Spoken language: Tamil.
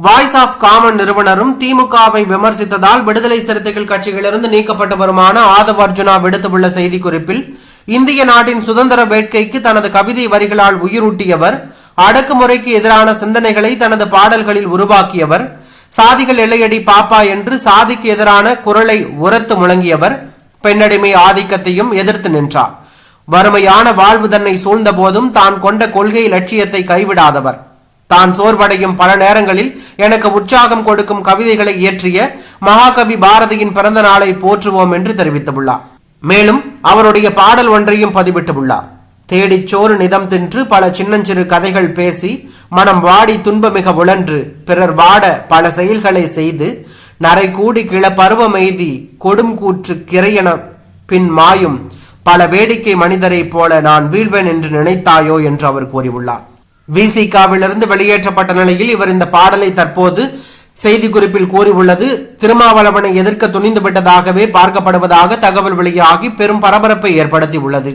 வாய்ஸ் ஆஃப் காமன் நிறுவனரும் திமுகவை விமர்சித்ததால் விடுதலை சிறுத்தைகள் கட்சியிலிருந்து நீக்கப்பட்டு வருமான ஆதவ் அர்ஜுனா விடுத்துள்ள செய்திக்குறிப்பில், இந்திய நாட்டின் சுதந்திர வேட்கைக்கு தனது கவிதை வரிகளால் உயிரூட்டியவர், அடக்குமுறைக்கு எதிரான சிந்தனைகளை தனது பாடல்களில் உருவாக்கியவர், சாதிகள் எல்லையடி பாப்பா என்று சாதிக்கு எதிரான குரலை உரத்து முழங்கியவர், பெண்ணடிமை ஆதிக்கத்தையும் எதிர்த்து நின்றார். வறுமையான வாழ்வு தன்னை சூழ்ந்த போதும் தான் கொண்ட கொள்கை லட்சியத்தை கைவிடாதவர். தான் சோர்வடையும் பல நேரங்களில் எனக்கு உற்சாகம் கொடுக்கும் கவிதைகளை இயற்றிய மகாகவி பாரதியின் பிறந்த நாளை போற்றுவோம் என்று தெரிவித்துள்ளார். மேலும் அவருடைய பாடல் ஒன்றையும் பதிவிட்டுள்ளார். தேடிச் சோறு நிதம் தின்று பல சின்னஞ்சிறு கதைகள் பேசி மனம் வாடி துன்பமிக உழன்று பிறர் வாட பல செயல்களை செய்து நரை கூடி கிள பருவமெய்தி கொடும் கூற்று கிரையென பின் மாயும் பல வேடிக்கை மனிதரை போல நான் வீழ்வேன் என்று நினைத்தாயோ என்று அவர் கூறியுள்ளார். விசிகாவிலிருந்து வெளியேற்றப்பட்ட நிலையில் இவர் இந்த பாடலை தற்போது செய்திக்குறிப்பில் கூறியுள்ளது திருமாவளவனை எதிர்க்க துணிந்து விட்டதாகவே பார்க்கப்படுவதாக தகவல் வெளியாகி பெரும் பரபரப்பை ஏற்படுத்தியுள்ளது.